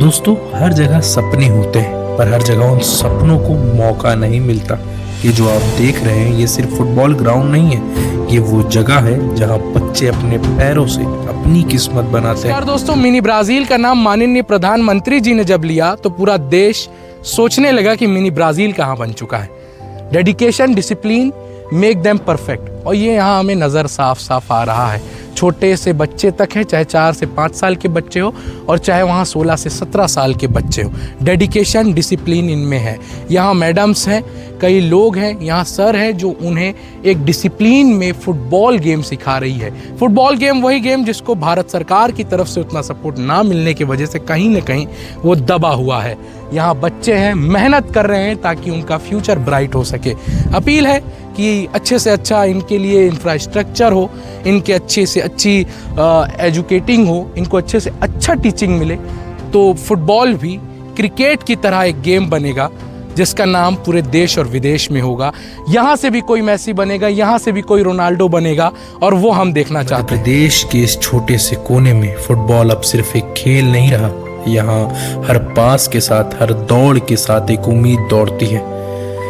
दोस्तों, हर जगह सपने होते हैं पर हर जगह उन सपनों को मौका नहीं मिलता। ये जो आप देख रहे हैं ये सिर्फ फुटबॉल ग्राउंड नहीं है, ये वो जगह है जहां बच्चे अपने पैरों से अपनी किस्मत बनाते हैं। यार दोस्तों, मिनी ब्राजील का नाम माननीय प्रधानमंत्री जी ने जब लिया तो पूरा देश सोचने लगा कि मिनी ब्राजील कहाँ बन चुका है। Dedication, discipline make them perfect, और ये यहाँ हमें नज़र साफ साफ आ रहा है। छोटे से बच्चे तक हैं, चाहे 4 से 5 साल के बच्चे हो और चाहे वहाँ 16 से 17 साल के बच्चे हो। डेडिकेशन, डिसिप्लिन इनमें है। यहाँ मैडम्स हैं, कई लोग हैं, यहाँ सर हैं जो उन्हें एक डिसिप्लिन में फुटबॉल गेम सिखा रही है। फुटबॉल गेम वही गेम जिसको भारत सरकार की तरफ से उतना सपोर्ट ना मिलने की वजह से कहीं ना कहीं वो दबा हुआ है। यहाँ बच्चे हैं, मेहनत कर रहे हैं ताकि उनका फ्यूचर ब्राइट हो सके। अपील है कि अच्छे से अच्छा इनके लिए इंफ्रास्ट्रक्चर हो, इनके अच्छे से अच्छी एजुकेटिंग हो, इनको अच्छे से अच्छा टीचिंग मिले तो फुटबॉल भी क्रिकेट की तरह एक गेम बनेगा जिसका नाम पूरे देश और विदेश में होगा। यहाँ से भी कोई मैसी बनेगा, यहाँ से भी कोई रोनाल्डो बनेगा, और वो हम देखना चाहते हैं। देश के इस छोटे से कोने में फुटबॉल अब सिर्फ एक खेल नहीं रहा, यहाँ हर पास के साथ, हर दौड़ के साथ एक उम्मीद दौड़ती है।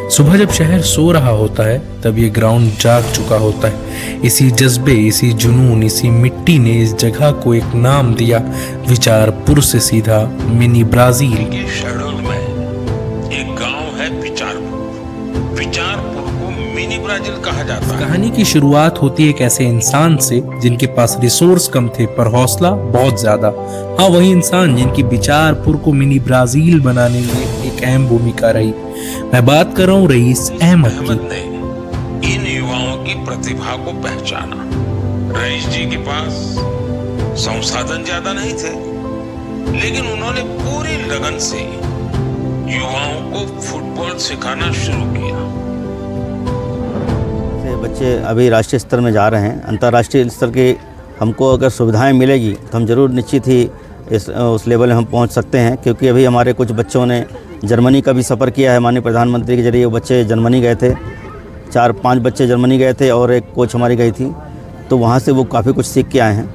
सुबह जब शहर सो रहा होता है तब ये ग्राउंड जाग चुका होता है। इसी जज्बे, इसी जुनून, इसी मिट्टी ने इस जगह को एक नाम दिया, विचारपुर से सीधा मिनी ब्राजील। के शेड्यूल में एक गांव है विचारपुर। विचारपुर को मिनी ब्राजील कहा जाता है। कहानी की शुरुआत होती है एक ऐसे इंसान से जिनके पास रिसोर्स कम थे पर हौसला बहुत ज्यादा। हाँ, वही इंसान जिनकी विचारपुर को मिनी ब्राजील बनाने में एक अहम भूमिका रही। मैं बात कर रहा हूँ रईस अहमद अहमद ने इन युवाओं की प्रतिभा को पहचाना। रईस जी के पास संसाधन ज्यादा नहीं थे, लेकिन उन्होंने पूरी लगन से युवाओं को फुटबॉल सिखाना शुरू किया। बच्चे अभी राष्ट्रीय स्तर में जा रहे हैं, अंतर्राष्ट्रीय स्तर की हमको अगर सुविधाएं मिलेगी तो हम जरूर निश्चित ही उस लेवल में हम पहुंच सकते हैं। क्योंकि अभी हमारे कुछ बच्चों ने जर्मनी का भी सफ़र किया है। माननीय प्रधानमंत्री के जरिए वो बच्चे जर्मनी गए थे, 4-5 बच्चे जर्मनी गए थे और एक कोच हमारी गई थी, तो वहाँ से वो काफ़ी कुछ सीख के आए हैं।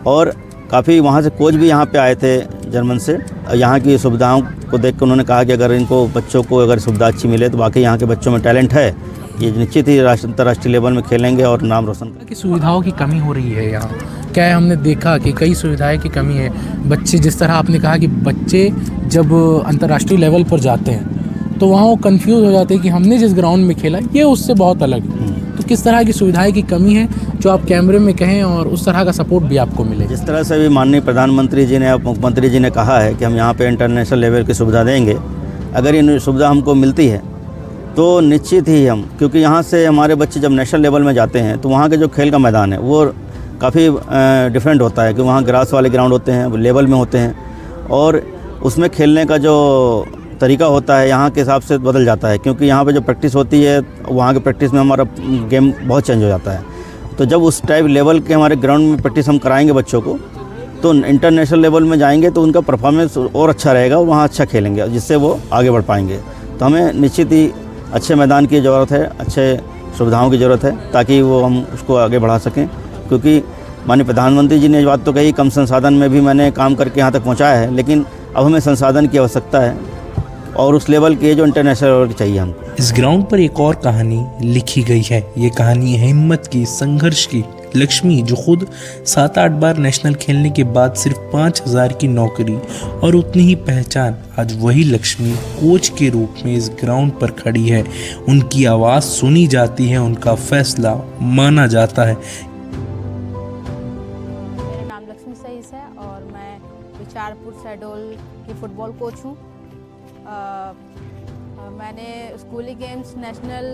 और काफ़ी वहाँ से कोच भी यहाँ पे आए थे जर्मन से। यहाँ की सुविधाओं को देख कर उन्होंने कहा कि अगर इनको बच्चों को अगर सुविधा अच्छी मिले तो वाकई यहाँ के बच्चों में टैलेंट है, ये निश्चित ही अंतर्राष्ट्रीय लेवल में खेलेंगे और नाम रोशन करेंगे। की सुविधाओं की कमी हो रही है यहाँ। क्या है, हमने देखा कि कई सुविधाएं की कमी है। बच्चे, जिस तरह आपने कहा कि बच्चे जब अंतर्राष्ट्रीय लेवल पर जाते हैं तो वहाँ वो कंफ्यूज हो जाते हैं कि हमने जिस ग्राउंड में खेला ये उससे बहुत अलग है। तो किस तरह की सुविधाएं की कमी है जो आप कैमरे में कहें और उस तरह का सपोर्ट भी आपको मिले? जिस तरह से भी माननीय प्रधानमंत्री जी ने, मुख्यमंत्री जी ने कहा है कि हम यहाँ पे इंटरनेशनल लेवल की सुविधा देंगे, अगर ये सुविधा हमको मिलती है तो निश्चित ही हम, क्योंकि यहाँ से हमारे बच्चे जब नेशनल लेवल में जाते हैं तो वहाँ के जो खेल का मैदान है वो काफ़ी डिफरेंट होता है कि वहाँ ग्रास वाले ग्राउंड होते हैं, लेवल में होते हैं, और उसमें खेलने का जो तरीका होता है यहाँ के हिसाब से बदल जाता है। क्योंकि यहाँ पे जो प्रैक्टिस होती है वहाँ के प्रैक्टिस में हमारा गेम बहुत चेंज हो जाता है। तो जब उस टाइप लेवल के हमारे ग्राउंड में प्रैक्टिस हम कराएंगे बच्चों को तो इंटरनेशनल लेवल में जाएंगे तो उनका परफॉर्मेंस और अच्छा रहेगा, वहाँ अच्छा खेलेंगे जिससे वो आगे बढ़ पाएंगे। तो हमें निश्चित ही अच्छे मैदान की ज़रूरत है, अच्छे सुविधाओं की ज़रूरत है ताकि वो हम उसको आगे बढ़ा सकें। क्योंकि माननीय प्रधानमंत्री जी ने ये बात तो कही, कम संसाधन में भी मैंने काम करके यहाँ तक पहुँचाया है, लेकिन अब हमें संसाधन की आवश्यकता है और उस लेवल के जो इंटरनेशनल लेवल की चाहिए हमको। इस ग्राउंड पर एक और कहानी लिखी गई है। ये कहानी है हिम्मत की, संघर्ष की। लक्ष्मी, जो खुद 7-8 बार नेशनल खेलने के बाद सिर्फ 5,000 की नौकरी और उतनी ही पहचान, आज वही लक्ष्मी कोच के रूप में इस ग्राउंड पर खड़ी है। उनकी आवाज़ सुनी जाती है, उनका फैसला माना जाता है। मेरा नाम लक्ष्मी सईस है और मैं विचारपुर शहडोल की फुटबॉल कोच हूँ। मैंने स्कूली गेम्स नेशनल,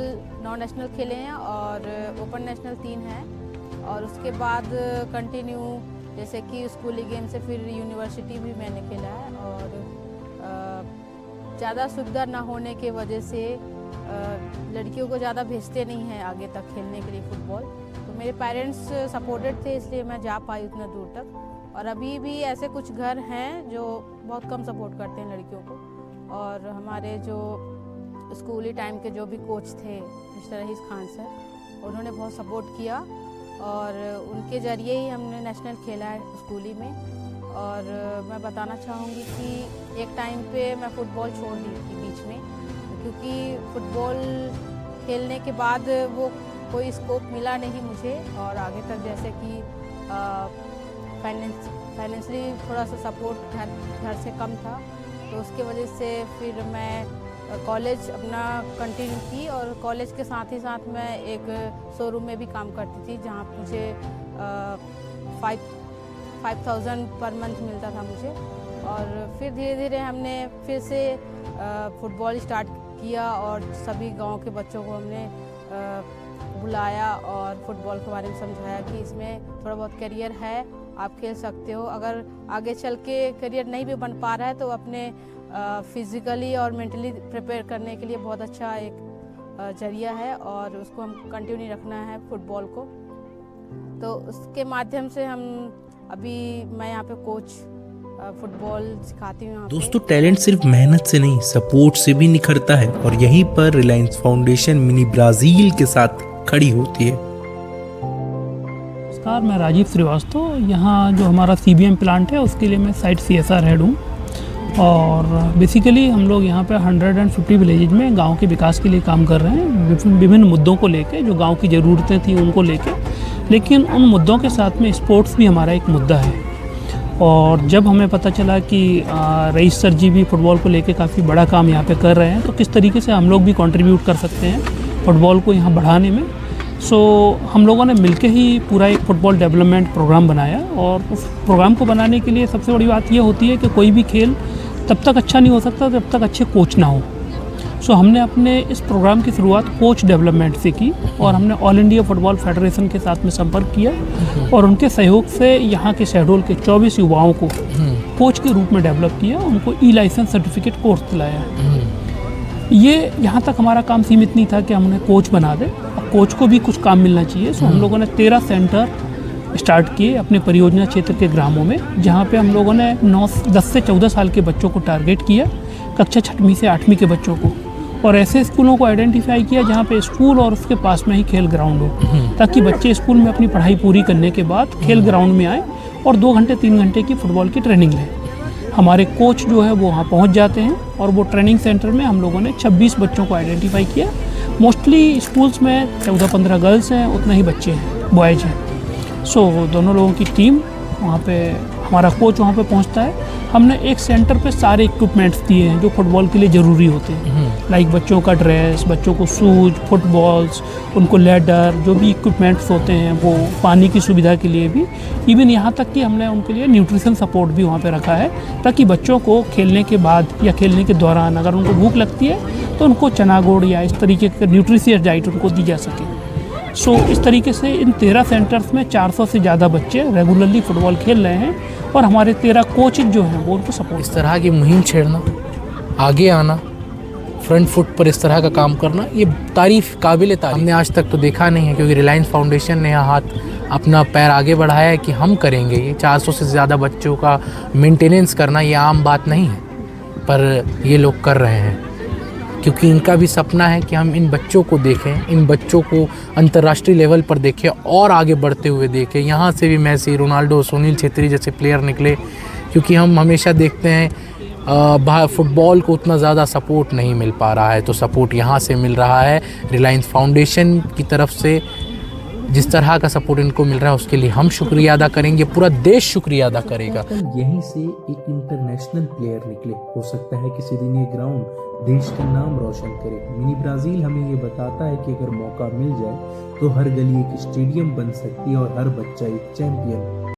नॉन नेशनल खेले हैं और ओपन नेशनल 3 हैं, और उसके बाद कंटिन्यू जैसे कि स्कूली गेम से फिर यूनिवर्सिटी भी मैंने खेला है। और ज़्यादा सुविधा ना होने के वजह से लड़कियों को ज़्यादा भेजते नहीं हैं आगे तक खेलने के लिए फुटबॉल। तो मेरे पेरेंट्स सपोर्टेड थे, इसलिए मैं जा पाई उतना दूर तक। और अभी भी ऐसे कुछ घर हैं जो बहुत कम सपोर्ट करते हैं लड़कियों को। और हमारे जो स्कूली टाइम के जो भी कोच थे मिस्टर रईस खान सर, उन्होंने बहुत सपोर्ट किया और उनके ज़रिए ही हमने नेशनल खेला है स्कूली में। और मैं बताना चाहूँगी कि एक टाइम पे मैं फ़ुटबॉल छोड़ दी थी बीच में, क्योंकि फ़ुटबॉल खेलने के बाद वो कोई स्कोप मिला नहीं मुझे, और आगे तक जैसे कि फाइनेंशियली थोड़ा सा सपोर्ट घर से कम था, तो उसके वजह से फिर मैं कॉलेज अपना कंटिन्यू की, और कॉलेज के साथ ही साथ मैं एक शोरूम में भी काम करती थी, जहाँ मुझे 5,000 पर मंथ मिलता था मुझे। और फिर धीरे धीरे हमने फिर से फुटबॉल स्टार्ट किया, और सभी गांव के बच्चों को हमने बुलाया और फुटबॉल के बारे में समझाया कि इसमें थोड़ा बहुत करियर है, आप खेल सकते हो। अगर आगे चल के करियर नहीं भी बन पा रहा है तो अपने फिज़िकली और मेंटली प्रिपेयर करने के लिए बहुत अच्छा एक जरिया है, और उसको हम कंटिन्यू रखना है फुटबॉल को। तो उसके माध्यम से मैं यहाँ पे कोच फुटबॉल सिखाती हूँ यहाँ पे। दोस्तों, टैलेंट सिर्फ मेहनत से नहीं, सपोर्ट से भी निखरता है, और यहीं पर रिलायंस फाउंडेशन मिनी ब्राजील के साथ खड़ी होती है। नमस्कार, मैं राजीव श्रीवास्तव। यहाँ जो हमारा CBM प्लांट है उसके लिए मैं साइट CSR हेड हूँ, और बेसिकली हम लोग यहाँ पे 150 विलेजेज में गांव के विकास के लिए काम कर रहे हैं, विभिन्न मुद्दों को लेके, जो गांव की ज़रूरतें थी उनको लेके। लेकिन उन मुद्दों के साथ में स्पोर्ट्स भी हमारा एक मुद्दा है। और जब हमें पता चला कि रईस सर जी भी फुटबॉल को लेके काफ़ी बड़ा काम यहाँ पे कर रहे हैं, तो किस तरीके से हम लोग भी कंट्रीब्यूट कर सकते हैं फुटबॉल को यहाँ बढ़ाने में। सो हम लोगों ने मिलके ही पूरा एक फ़ुटबॉल डेवलपमेंट प्रोग्राम बनाया, और उस प्रोग्राम को बनाने के लिए सबसे बड़ी बात ये होती है कि कोई भी खेल तब तक अच्छा नहीं हो सकता जब तक अच्छे कोच ना हो। सो हमने अपने इस प्रोग्राम की शुरुआत कोच डेवलपमेंट से की, और हमने ऑल इंडिया फुटबॉल फेडरेशन के साथ में संपर्क किया, और उनके सहयोग से यहाँ के शहडोल के 24 युवाओं को कोच के रूप में डेवलप किया, उनको ई-लाइसेंस सर्टिफिकेट कोर्स दिलाया। ये यहाँ तक हमारा काम सीमित नहीं था कि हम उन्हें कोच बना दें, अब कोच को भी कुछ काम मिलना चाहिए। सो हम लोगों ने 13 सेंटर स्टार्ट किए अपने परियोजना क्षेत्र के ग्रामों में, जहाँ पे हम लोगों ने 10 से 14 साल के बच्चों को टारगेट किया, कक्षा 6वीं से 8वीं के बच्चों को, और ऐसे स्कूलों को आइडेंटिफाई किया जहाँ पे स्कूल और उसके पास में ही खेल ग्राउंड हो, ताकि बच्चे स्कूल में अपनी पढ़ाई पूरी करने के बाद खेल ग्राउंड में आए और 2 घंटे 3 घंटे की फुटबॉल की ट्रेनिंग लें। हमारे कोच जो है वो वहाँ पहुँच जाते हैं, और वो ट्रेनिंग सेंटर में हम लोगों ने 26 बच्चों को आइडेंटिफाई किया। मोस्टली स्कूल्स में 14-15 गर्ल्स हैं, उतना ही बच्चे हैं, बॉयज़ हैं। सो दोनों लोगों की टीम वहाँ पे, हमारा कोच वहाँ पे पहुँचता है। हमने एक सेंटर पे सारे इक्विपमेंट्स दिए हैं जो फुटबॉल के लिए ज़रूरी होते हैं, लाइक बच्चों का ड्रेस, बच्चों को शूज, फुटबॉल्स, उनको लेडर, जो भी इक्विपमेंट्स होते हैं वो, पानी की सुविधा के लिए भी, इवन यहाँ तक कि हमने उनके लिए न्यूट्रिशन सपोर्ट भी वहाँ पे रखा है, ताकि बच्चों को खेलने के बाद या खेलने के दौरान अगर उनको भूख लगती है तो उनको चना गुड़ या इस तरीके का न्यूट्रिशियस डाइट उनको दी जा सके। सो इस तरीके से इन 13 सेंटर्स में 400 से ज़्यादा बच्चे रेगुलरली फुटबॉल खेल रहे हैं, और हमारे 13 कोचेज जो हैं वो उनको सपोर्ट। इस तरह की मुहिम छेड़ना, आगे आना, फ्रंट फुट पर इस तरह का काम करना, ये तारीफ़ काबिल तारीफ़ हमने आज तक तो देखा नहीं है, क्योंकि रिलायंस फाउंडेशन ने यहाँ हाथ अपना पैर आगे बढ़ाया है कि हम करेंगे। ये 400 से ज़्यादा बच्चों का मेंटेनेंस करना ये आम बात नहीं है, पर ये लोग कर रहे हैं, क्योंकि इनका भी सपना है कि हम इन बच्चों को देखें, इन बच्चों को अंतर्राष्ट्रीय लेवल पर देखें और आगे बढ़ते हुए देखें। यहाँ से भी मेसी, रोनाल्डो, सुनील छेत्री जैसे प्लेयर निकले, क्योंकि हम हमेशा देखते हैं फुटबॉल को उतना ज़्यादा सपोर्ट नहीं मिल पा रहा है, तो सपोर्ट यहाँ से मिल रहा है रिलायंस फाउंडेशन की तरफ से। जिस तरह का सपोर्ट इनको मिल रहा है उसके लिए हम शुक्रिया अदा करेंगे, पूरा देश शुक्रिया अदा करेगा। यहीं से एक इंटरनेशनल प्लेयर निकले, हो सकता है किसी दिन ये ग्राउंड देश का नाम रोशन करे। मिनी ब्राजील हमें ये बताता है कि अगर मौका मिल जाए तो हर गली एक स्टेडियम बन सकती है और हर बच्चा एक चैंपियन।